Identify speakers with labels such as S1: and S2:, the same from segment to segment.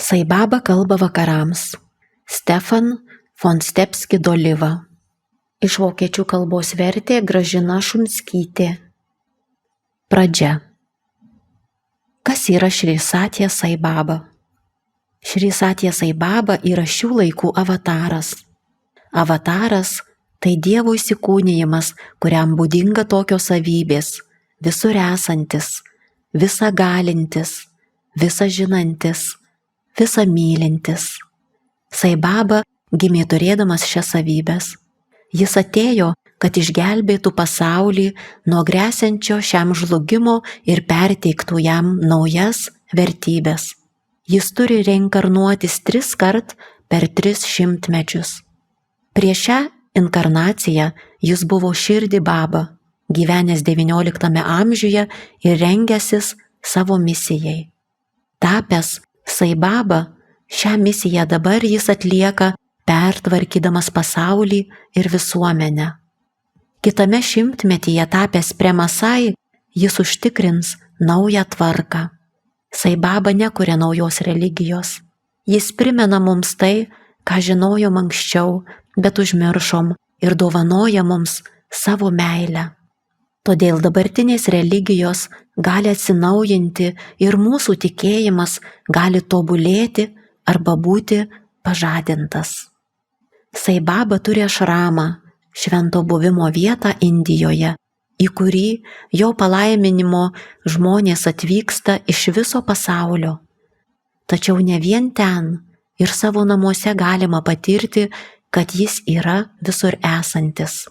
S1: Sai Baba kalba vakarams. Stefan von Stepski Doliva. Iš vokiečių kalbos vertė Gražina Šumskytė. Pradžia. Kas yra Šri Satya Sai Baba? Šri Satya Sai Baba yra šių laikų avataras. Avataras tai Dievo įsikūnijimas, kuriam būdinga tokios savybės: visur esantis, visa galintis, visa žinantis, visa mylintis. Sai Baba gimė turėdamas šias savybės. Jis atėjo, kad išgelbėtų pasaulį nuo gresiančio šiam žlugimo ir perteiktų jam naujas vertybės. Jis turi reinkarnuotis 3 kart per 3 šimtmečius. Prieš šią inkarnaciją jis buvo Širdi Baba, gyvenęs XIX amžiuje ir rengęsis savo misijai. Tapęs Sai Baba, šią misiją dabar jis atlieka, pertvarkydamas pasaulį ir visuomenę. Kitame šimtmetyje tapęs Premasai, jis užtikrins naują tvarką. Sai Baba nekuria naujos religijos. Jis primena mums tai, ką žinojom anksčiau, bet užmiršom, ir dovanoja mums savo meilę. Todėl dabartinės religijos gali atsinaujinti ir mūsų tikėjimas gali tobulėti arba būti pažadintas. Sai Baba turi ašramą, švento buvimo vietą Indijoje, į kurį jo palaiminimo žmonės atvyksta iš viso pasaulio. Tačiau ne vien ten, ir savo namuose galima patirti, kad jis yra visur esantis.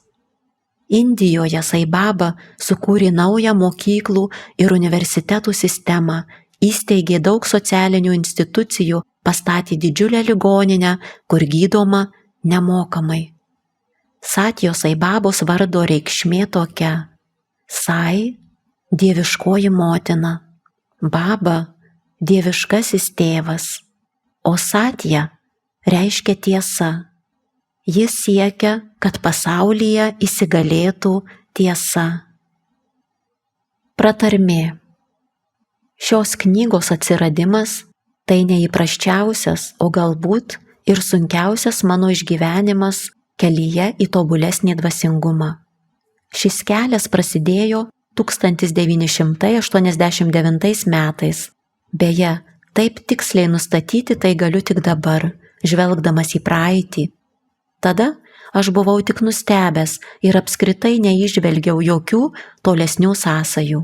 S1: Indijoje Sai Baba sukūrė naują mokyklų ir universitetų sistemą, įsteigė daug socialinių institucijų, pastatė didžiulę ligoninę, kur gydoma nemokamai. Satyo Sai Babos vardo reikšmė tokia: Sai – dieviškoji motina, Baba – dieviškasis tėvas, o Satya reiškia tiesa. Jis siekia, kad pasaulyje įsigalėtų tiesa. Pratarmė. Šios knygos atsiradimas tai neįprasčiausias, o galbūt ir sunkiausias mano išgyvenimas kelyje į tobulesnį dvasingumą. Šis kelias prasidėjo 1989 metais. Beje, taip tiksliai nustatyti tai galiu tik dabar, žvelgdamas į praeitį. Tada aš buvau tik nustebęs ir apskritai neįžvelgiau jokių tolesnių sąsajų.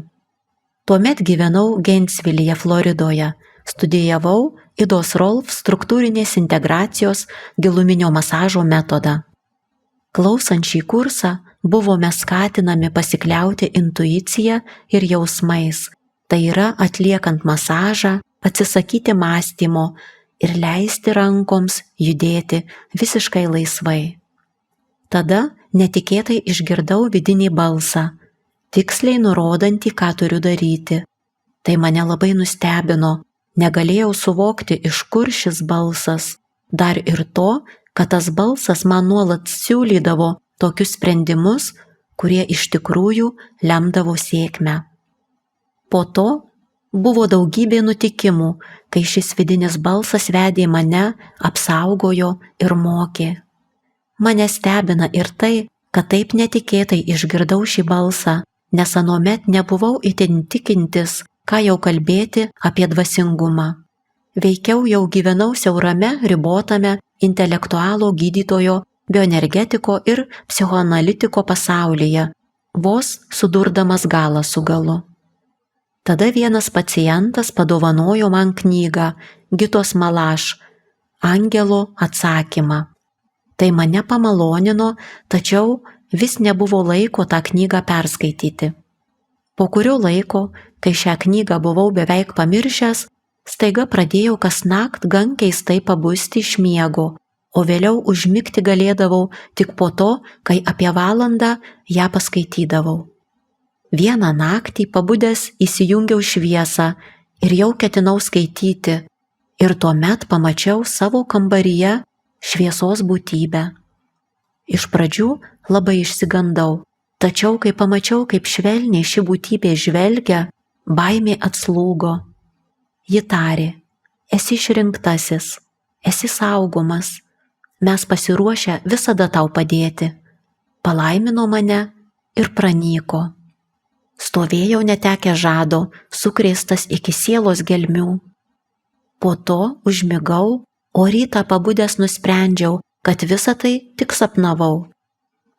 S1: Tuomet gyvenau Gainesvillyje, Floridoje, studijavau Idos Rolf struktūrinės integracijos giluminio masažo metodą. Klausant šį kursą, buvome skatinami pasikliauti intuicija ir jausmais, tai yra atliekant masažą, atsisakyti mąstymo ir leisti rankoms judėti visiškai laisvai. Tada netikėtai išgirdau vidinį balsą, tiksliai nurodantį, ką turiu daryti. Tai mane labai nustebino, negalėjau suvokti, iš kur šis balsas, dar ir to, kad tas balsas man nuolat siūlydavo tokius sprendimus, kurie iš tikrųjų lemdavo sėkmę. Po to buvo daugybė nutikimų, kai šis vidinis balsas vedė mane, apsaugojo ir mokė. Mane stebina ir tai, kad taip netikėtai išgirdau šį balsą, nes anuomet nebuvau itin tikintis, ką jau kalbėti apie dvasingumą. Veikiau jau gyvenau siaurame, ribotame intelektualo gydytojo, bioenergetiko ir psichoanalitiko pasaulyje, vos sudurdamas galą su galu. Tada vienas pacientas padovanojo man knygą Gitos Malaš Angelo atsakymą. Tai mane pamalonino, tačiau vis nebuvo laiko tą knygą perskaityti. Po kurio laiko, kai šią knygą buvau beveik pamiršęs, staiga pradėjau kasnakt gan keistai pabusti iš miego, o vėliau užmigti galėdavau tik po to, kai apie valandą ją paskaitydavau. Vieną naktį pabudęs įsijungiau šviesą ir jau ketinau skaityti, ir tuomet pamačiau savo kambaryje šviesos būtybę. Iš pradžių labai išsigandau, tačiau kai pamačiau, kaip švelniai ši būtybė žvelgia, baimė atslūgo. Ji tarė: esi išrinktasis, esi saugomas, mes pasiruošę visada tau padėti. Palaimino mane ir pranyko. Stovėjau netekę žado, sukrėstas iki sielos gelmių. Po to užmigau, o rytą pabudęs nusprendžiau, kad visą tai tik sapnavau.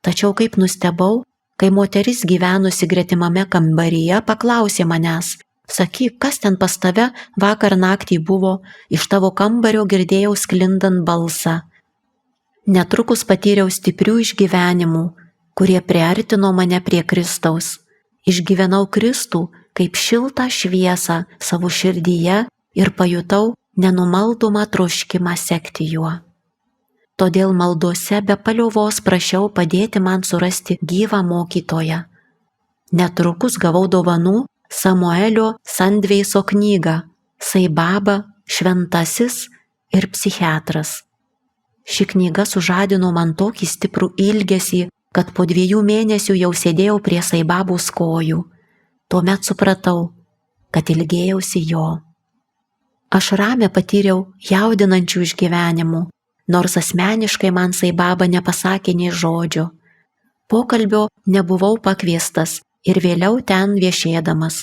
S1: Tačiau kaip nustebau, kai moteris gyvenusi gretimame kambaryje paklausė manęs: sakyk, kas ten pas tave vakar naktį buvo, iš tavo kambario girdėjau sklindant balsą. Netrukus patyriau stiprių išgyvenimų, kurie priartino mane prie Kristaus. Išgyvenau Kristų kaip šiltą šviesą savo širdyje ir pajutau nenumaldomą troškimą sekti juo. Todėl maldose be paliovos prašiau padėti man surasti gyvą mokytoją. Netrukus gavau dovanų Samuelio Sandveiso knygą Sai Baba, šventasis ir psichiatras. Ši knyga sužadino man tokį stiprų ilgesį, kad po 2 mėnesių jau sėdėjau prie Sai Babos kojų. Tuomet supratau, kad ilgėjausi jo. Aš rame patyriau jaudinančių išgyvenimų, nors asmeniškai man Sai Baba nepasakė nei žodžio. Pokalbio nebuvau pakviestas ir vėliau ten viešėdamas.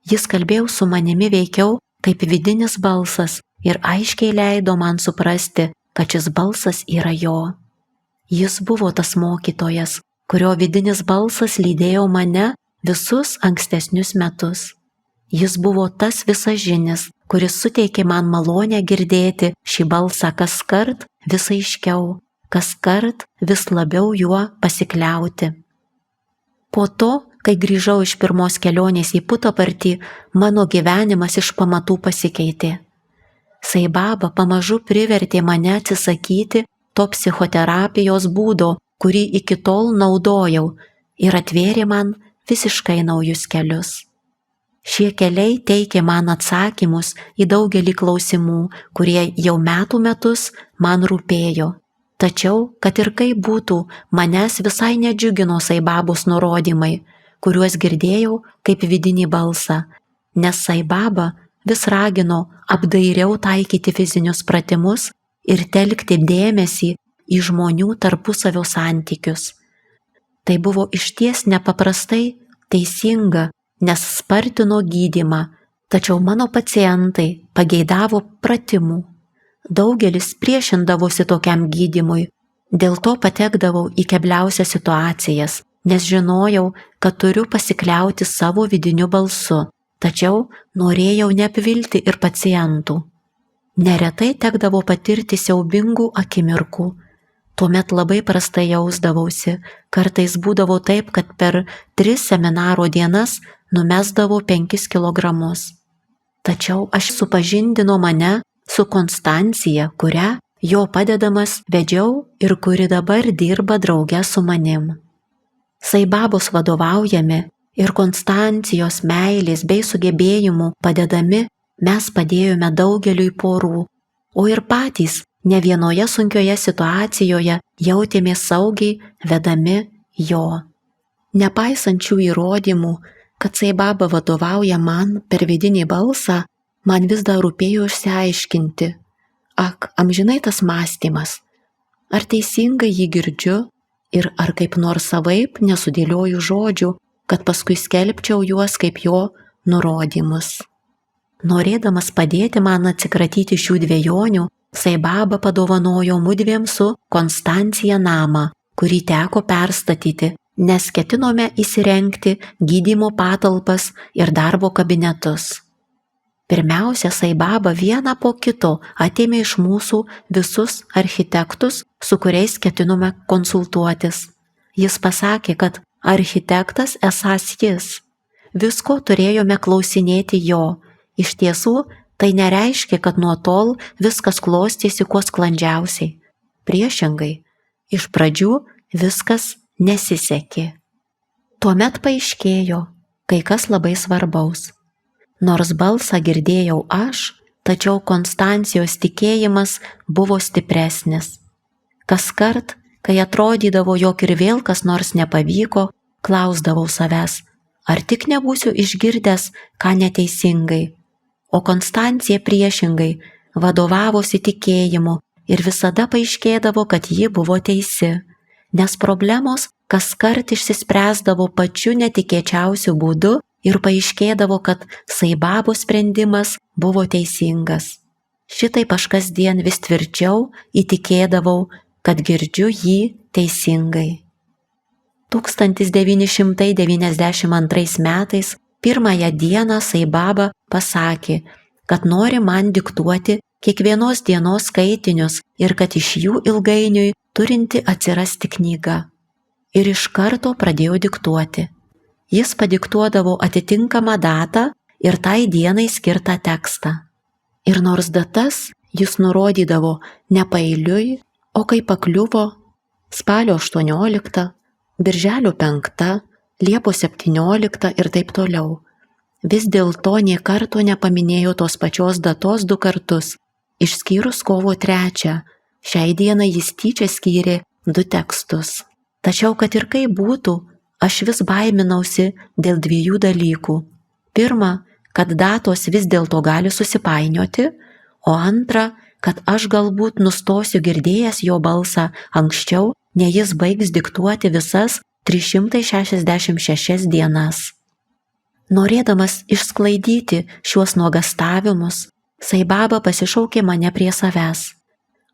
S1: Jis kalbėjo su manimi veikiau kaip vidinis balsas ir aiškiai leido man suprasti, kad šis balsas yra jo. Jis buvo tas mokytojas, kurio vidinis balsas lydėjo mane visus ankstesnius metus. Jis buvo tas visažinis, kuris suteikė man malonę girdėti šį balsą kaskart vis aiškiau, kaskart vis labiau juo pasikliauti. Po to, kai grįžau iš pirmos kelionės į Puttapartį, mano gyvenimas iš pamatų pasikeitė. Sai Baba pamažu privertė mane atsisakyti to psichoterapijos būdo, kurį iki tol naudojau, ir atvėrė man visiškai naujus kelius. Šie keliai teikė man atsakymus į daugelį klausimų, kurie jau metų metus man rūpėjo. Tačiau, kad ir kaip būtų, manęs visai nedžiugino Sai Babos nurodymai, kuriuos girdėjau kaip vidinį balsą, nes Sai Baba vis ragino apdairiau taikyti fizinius pratimus ir telkti dėmesį į žmonių tarpusavio santykius. Tai buvo išties nepaprastai teisinga, nes spartino gydymą, tačiau mano pacientai pageidavo pratimų. Daugelis priešindavosi tokiam gydymui, dėl to patekdavau į kebliausias situacijas, nes žinojau, kad turiu pasikliauti savo vidiniu balsu, tačiau norėjau neapvilti ir pacientų. Neretai tekdavo patirti siaubingų akimirkų. Tuomet labai prastai jausdavausi, kartais būdavo taip, kad per 3 seminaro dienas numesdavau 5 kilogramus. Tačiau aš supažindino mane su Konstancija, kurią jo padedamas vedžiau ir kuri dabar dirba drauge su manim. Sai Babos vadovaujami ir Konstancijos meilės bei sugebėjimų padedami mes padėjome daugeliui porų, o ir patys ne vienoje sunkioje situacijoje jautėmės saugiai vedami jo. Nepaisant šių įrodymų, kad Sai Baba vadovauja man per vidinį balsą, man vis dar rūpėjo išsiaiškinti, amžinai tas mąstymas, ar teisingai jį girdžiu ir ar kaip nors savaip nesudėlioju žodžių, kad paskui skelbčiau juos kaip jo nurodymus. Norėdamas padėti man atsikratyti šių dvejonių, Sai Baba padovanojo mudviem su Konstancija namą, kurį teko perstatyti, nes ketinome įsirengti gydymo patalpas ir darbo kabinetus. Pirmiausia, Sai Baba vieną po kito atėmė iš mūsų visus architektus, su kuriais ketinome konsultuotis. Jis pasakė, kad architektas esąs jis. Visko turėjome klausinėti jo. Iš tiesų, tai nereiškia, kad nuo tol viskas klostėsi kuo sklandžiausiai. Priešingai, iš pradžių viskas nesisekė. Tuomet paaiškėjo kai kas labai svarbaus. Nors balsą girdėjau aš, tačiau Konstancijos tikėjimas buvo stipresnis. Kaskart, kai atrodydavo, jog ir vėl kas nors nepavyko, klausdavau savęs, ar tik nebūsiu išgirdęs ką neteisingai. O Konstancija priešingai vadovavosi tikėjimu ir visada paaiškėdavo, kad ji buvo teisi, nes problemos kaskart išsispręsdavo pačiu netikėčiausiu būdu ir paaiškėdavo, kad Saibabo sprendimas buvo teisingas. Šitaip aš kasdien vis tvirčiau įtikėdavau, kad girdžiu jį teisingai. 1992 metais pirmąją dieną Saibaba pasakė, kad nori man diktuoti kiekvienos dienos skaitinius ir kad iš jų ilgainiui turinti atsirasti knyga. Ir iš karto pradėjau diktuoti. Jis padiktuodavo atitinkamą datą ir tai dienai skirtą tekstą. Ir nors datas jis nurodydavo ne paeiliui, o kai pakliuvo spalio 18, birželio 5, liepos 17 ir taip toliau. Vis dėlto nė karto nepaminėjo tos pačios datos 2 kartus, išskyrus kovo 3. Šiai dienai jis tyčia skyrė 2 tekstus. Tačiau, kad ir kaip būtų, aš vis baiminausi dėl 2 dalykų. Pirma, kad datos vis dėlto gali susipainioti, o antra, kad aš galbūt nustosiu girdėjęs jo balsą anksčiau, nei jis baigs diktuoti visas 366 dienas. Norėdamas išsklaidyti šiuos nuogastavimus, Saibaba pasišaukė mane prie savęs.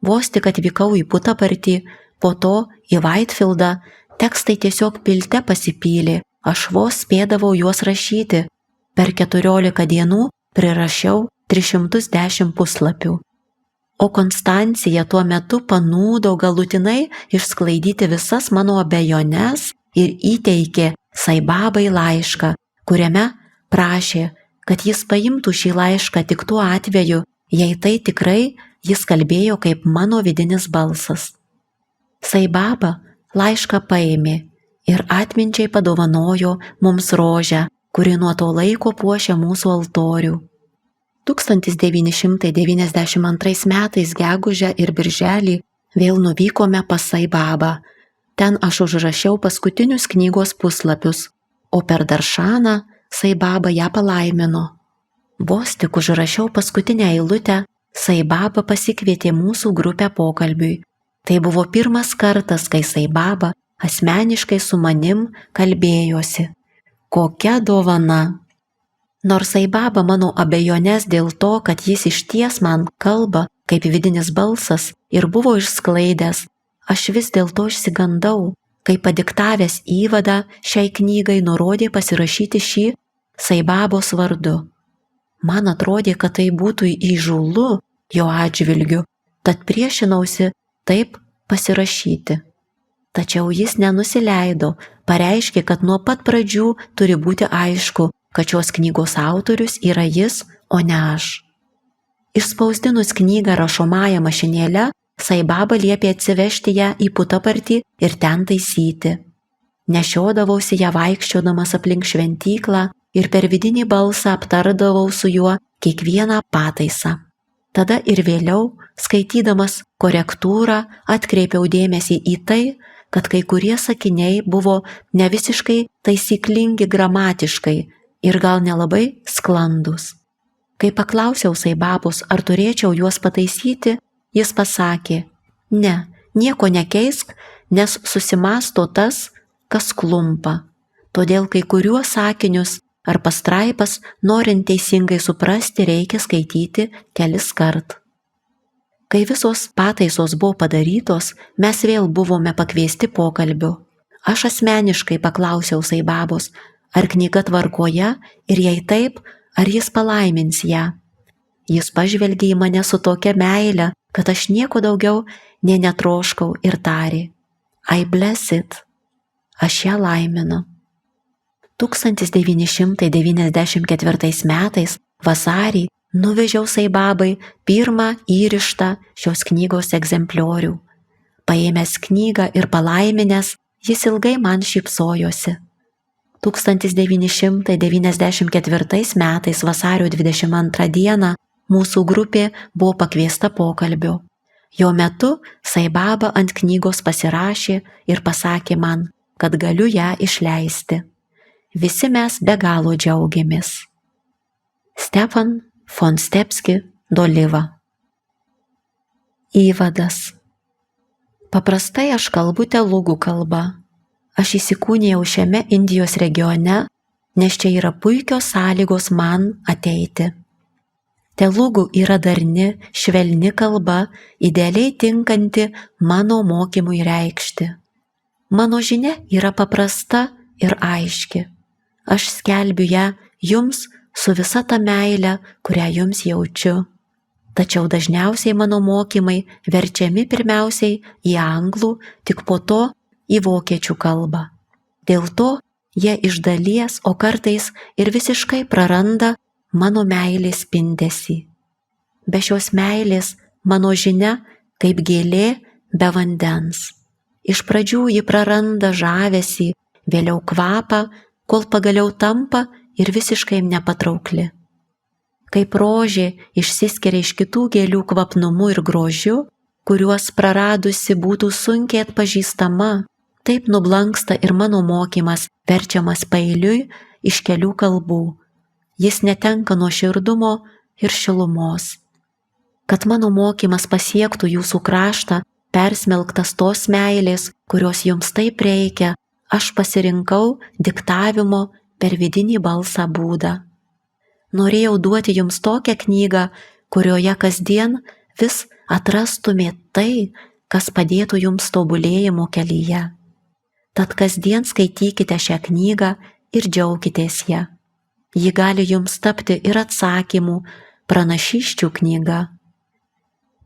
S1: Vos tik atvykau į Putapartį, po to į Vaitfildą, tekstai tiesiog pilte pasipylė, aš vos spėdavau juos rašyti. Per 14 dienų prirašiau 310 puslapių. O Konstancija tuo metu panūdo galutinai išsklaidyti visas mano abejones ir įteikė Saibabai laišką, kuriame prašė, kad jis paimtų šį laišką tik tuo atveju, jei tai tikrai jis kalbėjo kaip mano vidinis balsas. Saibaba laišką paėmė ir atminčiai padovanojo mums rožę, kuri nuo to laiko puošia mūsų altorių. 1992 metais gegužę ir birželį vėl nuvykome pas Saibabą. Ten aš užrašiau paskutinius knygos puslapius, o per Daršaną Saibaba ją palaimino. Vos tik užrašiau paskutinę eilutę, Saibaba pasikvietė mūsų grupę pokalbiui. Tai buvo pirmas kartas, kai Saibaba asmeniškai su manim kalbėjosi. Kokia dovana! Nors Saibaba mano abejones dėl to, kad jis išties man kalba kaip vidinis balsas ir buvo išsklaidęs, aš vis dėlto išsigandau, kai padiktavęs įvadą šiai knygai nurodė pasirašyti šį Saibabos vardu. Man atrodė, kad tai būtų įžūlu jo atžvilgiu, tad priešinausi taip pasirašyti. Tačiau jis nenusileido, pareiškė, kad nuo pat pradžių turi būti aišku, kad šios knygos autorius yra jis, o ne aš. Išspausdinus knygą rašomąją mašinėlę, Saibaba liepė atsivežti ją į Putapartį ir ten taisyti. Nešiodavausi ją vaikščiodamas aplink šventyklą ir per vidinį balsą aptardavau su juo kiekvieną pataisą. Tada ir vėliau, skaitydamas korektūrą, atkreipiau dėmesį į tai, kad kai kurie sakiniai buvo ne visiškai taisyklingi gramatiškai ir gal nelabai sklandus. Kai paklausiau Saibabos, ar turėčiau juos pataisyti, jis pasakė, ne, nieko nekeisk, nes susimąsto tas, kas klumpa. Todėl kai kuriuos sakinius ar pastraipas, norint teisingai suprasti, reikia skaityti kelis kart. Kai visos pataisos buvo padarytos, mes vėl buvome pakviesti pokalbiu. Aš asmeniškai paklausiau Saibabos, ar knyga tvarkoje ir jei taip, ar jis palaimins ją. Jis pažvelgė į mane su tokia meile, kad aš nieko daugiau nė netroškau ir tarė, I bless it, aš ją laiminu. 1994 metais vasarį nuvežiau Saibabai pirmą įrištą šios knygos egzempliorių. Paėmęs knygą ir palaiminęs, jis ilgai man šypsojosi. 1994 metais vasario 22 dieną mūsų grupė buvo pakviesta pokalbio. Jo metu Saibaba ant knygos pasirašė ir pasakė man, kad galiu ją išleisti. Visi mes be galo džiaugiamės. Stefan von Stepski Doliva. Įvadas. Paprastai aš kalbu telugų kalba. Aš įsikūnijau šiame Indijos regione, nes čia yra puikios sąlygos man ateiti. Telugų yra darni, švelni kalba, idealiai tinkanti mano mokymui reikšti. Mano žinia yra paprasta ir aiški. Aš skelbiu ją jums su visa ta meile, kurią jums jaučiu. Tačiau dažniausiai mano mokymai verčiami pirmiausiai į anglų, tik po to į vokiečių kalbą. Dėl to jie iš dalies, o kartais ir visiškai praranda mano meilės spindesį. Be šios meilės mano žinia kaip gėlė be vandens. Iš pradžių ji praranda žavesį, vėliau kvapą, kol pagaliau tampa ir visiškai nepatraukli. Kaip rožė išsiskiria iš kitų gėlių kvapnumu ir grožiu, kuriuos praradusi būtų sunkiai atpažįstama, taip nublanksta ir mano mokymas, verčiamas paeiliui iš kelių kalbų. Jis netenka nuoširdumo ir šilumos. Kad mano mokymas pasiektų jūsų kraštą, persmelktas tos meilės, kurios jums taip reikia, aš pasirinkau diktavimo per vidinį balsą būdą. Norėjau duoti jums tokią knygą, kurioje kasdien vis atrastumėt tai, kas padėtų jums tobulėjimo kelyje. Tad kasdien skaitykite šią knygą ir džiaukitės ją. Ji gali jums tapti ir atsakymų, pranašysčių knyga.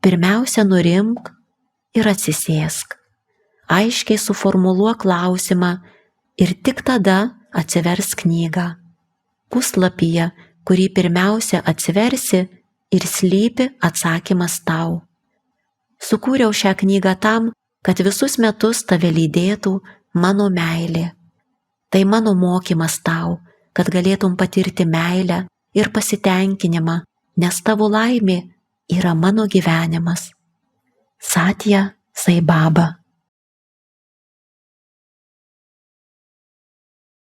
S1: Pirmiausia, nurimk ir atsisėsk. Aiškiai suformuluok klausimą ir tik tada atsivers knygą. Puslapyje, kurį pirmiausia atsiversi, ir slypi atsakymas tau. Sukūriau šią knygą tam, kad visus metus tave lydėtų mano meilė. Tai mano mokymas tau, kad galėtum patirti meilę ir pasitenkinimą, nes tavo laimė yra mano gyvenimas. Satya Sai Baba.